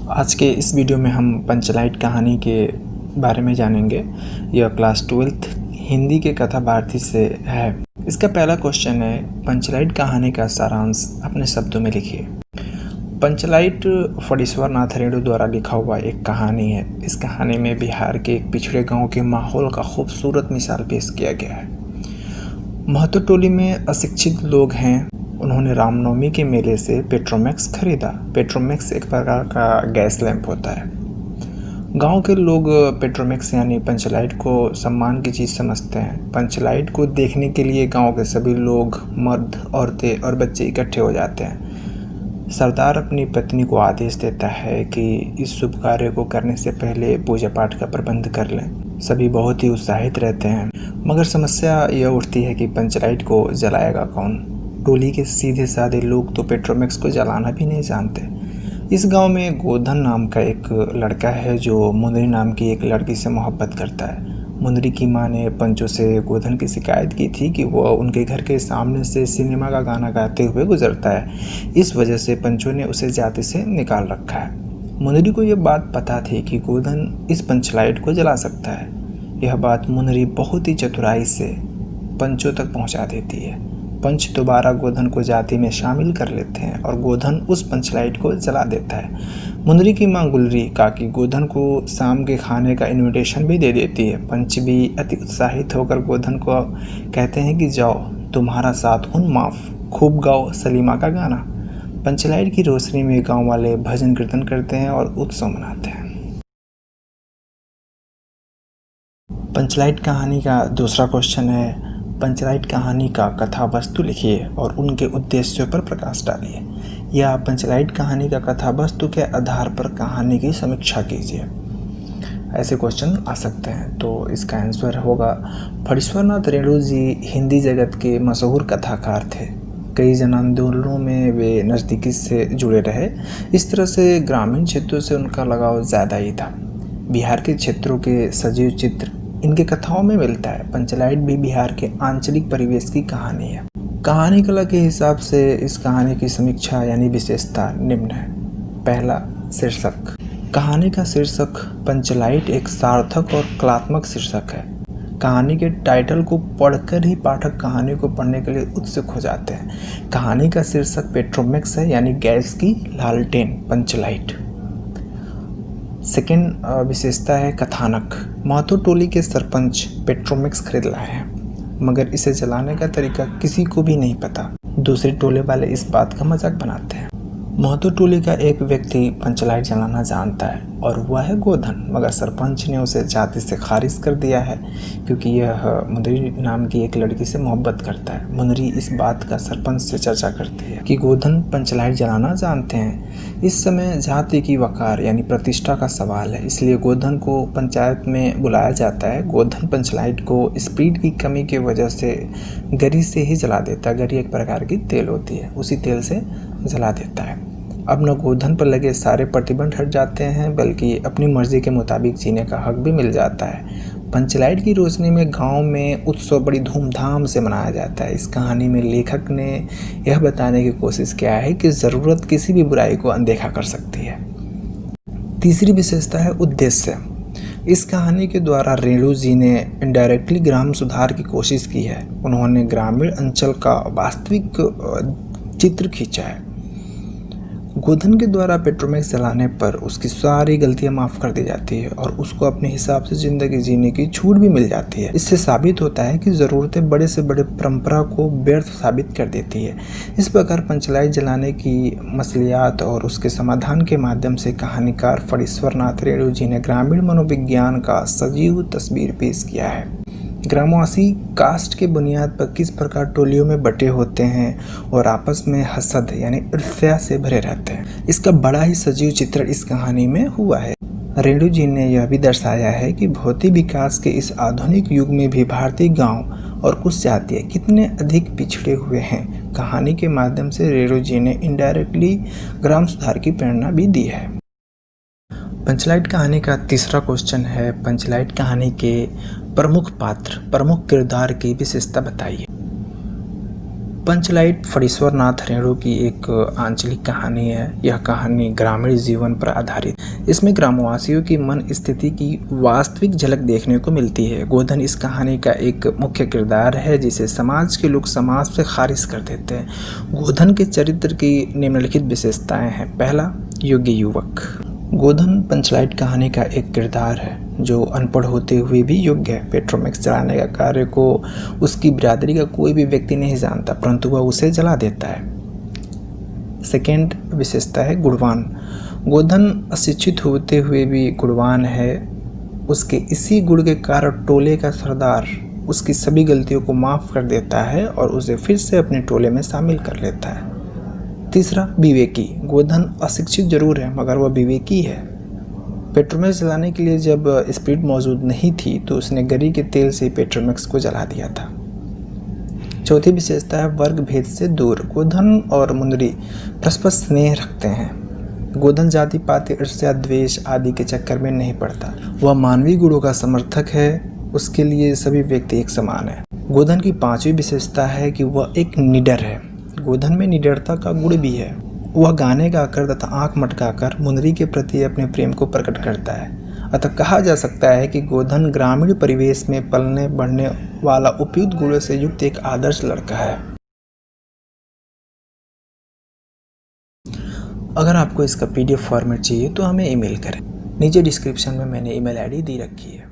आज के इस वीडियो में हम पंचलाइट कहानी के बारे में जानेंगे। यह क्लास 12th हिंदी के कथा भारती से है। इसका पहला क्वेश्चन है, पंचलाइट कहानी का सारांश अपने शब्दों में लिखिए। पंचलाइट फणीश्वर नाथ रेणु द्वारा लिखा हुआ एक कहानी है। इस कहानी में बिहार के एक पिछड़े गांव के माहौल का खूबसूरत मिसाल पेश किया गया है। महतो टोली में अशिक्षित लोग हैं। उन्होंने रामनवमी के मेले से पेट्रोमैक्स खरीदा। पेट्रोमैक्स एक प्रकार का गैस लैंप होता है। गांव के लोग पेट्रोमैक्स यानी पंचलाइट को सम्मान की चीज़ समझते हैं। पंचलाइट को देखने के लिए गांव के सभी लोग, मर्द, औरतें और बच्चे इकट्ठे हो जाते हैं। सरदार अपनी पत्नी को आदेश देता है कि इस शुभ कार्य को करने से पहले पूजा पाठ का प्रबंध कर लें। सभी बहुत ही उत्साहित रहते हैं, मगर समस्या यह उठती है कि पंचलाइट को जलाएगा कौन। टोली के सीधे साधे लोग तो पेट्रोमैक्स को जलाना भी नहीं जानते। इस गांव में गोधन नाम का एक लड़का है जो मुंदरी नाम की एक लड़की से मोहब्बत करता है। मुंदरी की मां ने पंचों से गोधन की शिकायत की थी कि वह उनके घर के सामने से सिनेमा का गाना गाते हुए गुजरता है। इस वजह से पंचों ने उसे जाति से निकाल रखा है। मुंदरी को यह बात पता थी कि गोधन इस पंचलाइट को जला सकता है। यह बात मुंदरी बहुत ही चतुराई से पंचों तक पहुंचा देती है। पंच दोबारा गोधन को जाति में शामिल कर लेते हैं और गोधन उस पंचलाइट को जला देता है। मुंदरी की मां गुलरी काकी गोधन को शाम के खाने का इनविटेशन भी दे देती है। पंच भी अति उत्साहित होकर गोधन को कहते हैं कि जाओ, तुम्हारा साथ खून माफ, खूब गाओ सलीमा का गाना। पंचलाइट की रोशनी में गांव वाले भजन कीर्तन करते हैं और उत्सव मनाते हैं। पंचलाइट कहानी का दूसरा क्वेश्चन है, पंचलाइट कहानी का कथा वस्तु लिखिए और उनके उद्देश्यों पर प्रकाश डालिए। या पंचलाइट कहानी का कथा वस्तु के आधार पर कहानी की समीक्षा कीजिए। ऐसे क्वेश्चन आ सकते हैं, तो इसका आंसर होगा फणीश्वर नाथ रेणु जी हिंदी जगत के मशहूर कथाकार थे। कई जन आंदोलनों में वे नज़दीकी से जुड़े रहे। इस तरह से ग्रामीण क्षेत्रों से उनका लगाव ज़्यादा ही था। बिहार के क्षेत्रों के सजीव चित्र इनके कथाओं में मिलता है। पंचलाइट भी बिहार के आंचलिक परिवेश की कहानी है। कहानी कला के हिसाब से इस कहानी की समीक्षा यानी विशेषता निम्न है। पहला, शीर्षक। कहानी का शीर्षक पंचलाइट एक सार्थक और कलात्मक शीर्षक है। कहानी के टाइटल को पढ़कर ही पाठक कहानी को पढ़ने के लिए उत्सुक हो जाते हैं। कहानी का शीर्षक पेट्रोमैक्स है यानी गैस की लालटेन, पंचलाइट। सेकेंड विशेषता है कथानक। महतो टोली के सरपंच पेट्रोमैक्स खरीद लाए हैं, मगर इसे जलाने का तरीका किसी को भी नहीं पता। दूसरे टोले वाले इस बात का मजाक बनाते हैं। महतो टोली का एक व्यक्ति पंचलाइट जलाना जानता है और वह है गोधन, मगर सरपंच ने उसे जाति से खारिज कर दिया है क्योंकि यह मुंदरी नाम की एक लड़की से मोहब्बत करता है। मुंदरी इस बात का सरपंच से चर्चा करती है कि गोधन पंचलाइट जलाना जानते हैं। इस समय जाति की वकार यानी प्रतिष्ठा का सवाल है, इसलिए गोधन को पंचायत में बुलाया जाता है। गोधन पंचलाइट को स्पीड की कमी की वजह से गरी से ही जला देता है। गरी एक प्रकार की तेल होती है, उसी तेल से जला देता है। अब न गोधन पर लगे सारे प्रतिबंध हट जाते हैं, बल्कि अपनी मर्जी के मुताबिक जीने का हक भी मिल जाता है। पंचलाइट की रोशनी में गांव में उत्सव बड़ी धूमधाम से मनाया जाता है। इस कहानी में लेखक ने यह बताने की कोशिश किया है कि ज़रूरत किसी भी बुराई को अनदेखा कर सकती है। तीसरी विशेषता है उद्देश्य। इस कहानी के द्वारा रेणु जी ने इनडायरेक्टली ग्राम सुधार की कोशिश की है। उन्होंने ग्रामीण अंचल का वास्तविक चित्र खींचा है। गोधन के द्वारा पेट्रोमैक्स जलाने पर उसकी सारी गलतियां माफ़ कर दी जाती है और उसको अपने हिसाब से ज़िंदगी जीने की छूट भी मिल जाती है। इससे साबित होता है कि ज़रूरतें बड़े से बड़े परंपरा को व्यर्थ साबित कर देती है। इस प्रकार पंचलाइट जलाने की मसलियात और उसके समाधान के माध्यम से कहानीकार फणीश्वर नाथ रेणु जी ने ग्रामीण मनोविज्ञान का सजीव तस्वीर पेश किया है। ग्रामवासी कास्ट के बुनियाद पर किस प्रकार टोलियों में बटे होते हैं और आपस में हसद यानी ईर्ष्या से भरे रहते हैं, इसका बड़ा ही सजीव चित्र इस कहानी में हुआ है। रेणु जी ने यह भी दर्शाया है कि भौतिक विकास के इस आधुनिक युग में भी भारतीय गांव और कुछ जातियाँ कितने अधिक पिछड़े हुए हैं। कहानी के माध्यम से रेणु जी ने इनडायरेक्टली ग्राम सुधार की प्रेरणा भी दी है। पंचलाइट कहानी का तीसरा क्वेश्चन है, पंचलाइट कहानी के प्रमुख पात्र, प्रमुख किरदार की विशेषता बताइए। पंचलाइट फणीश्वर नाथ रेणु की एक आंचलिक कहानी है। यह कहानी ग्रामीण जीवन पर आधारित। इसमें ग्रामवासियों की मन स्थिति की वास्तविक झलक देखने को मिलती है। गोधन इस कहानी का एक मुख्य किरदार है जिसे समाज के लोग समाज से खारिज कर देते हैं। गोधन के चरित्र की निम्नलिखित विशेषताएं हैं। पहला, योग्य युवक। गोधन पंचलाइट कहानी का एक किरदार है जो अनपढ़ होते हुए भी योग्य है। पेट्रोमैक्स जलाने का कार्य को उसकी बिरादरी का कोई भी व्यक्ति नहीं जानता, परंतु वह उसे जला देता है। सेकेंड विशेषता है गुणवान। गोधन अशिक्षित होते हुए भी गुणवान है। उसके इसी गुण के कारण टोले का सरदार उसकी सभी गलतियों को माफ़ कर देता है और उसे फिर से अपने टोले में शामिल कर लेता है। तीसरा, विवेकी। गोधन अशिक्षित जरूर है मगर वह विवेकी है। पेट्रोमैक्स जलाने के लिए जब स्पिरिट मौजूद नहीं थी तो उसने गरी के तेल से पेट्रोमैक्स को जला दिया था। चौथी विशेषता है वर्ग भेद से दूर। गोधन और मुंदरी परस्पर स्नेह रखते हैं। गोधन जाति पाति ईर्ष्या द्वेष आदि के चक्कर में नहीं पड़ता। वह मानवीय गुणों का समर्थक है। उसके लिए सभी व्यक्ति एक समान है। गोधन की पांचवी विशेषता है कि वह एक निडर है। गोधन में निडरता का गुण भी है। वह गाने गाकर तथा आंख मटकाकर मुंदरी के प्रति अपने प्रेम को प्रकट करता है। अतः कहा जा सकता है कि गोधन ग्रामीण परिवेश में पलने बढ़ने वाला उपयुक्त गुणों से युक्त एक आदर्श लड़का है। अगर आपको इसका PDF फॉर्मेट चाहिए तो हमें ईमेल करें। नीचे डिस्क्रिप्शन में मैंने ईमेल ID दी रखी है।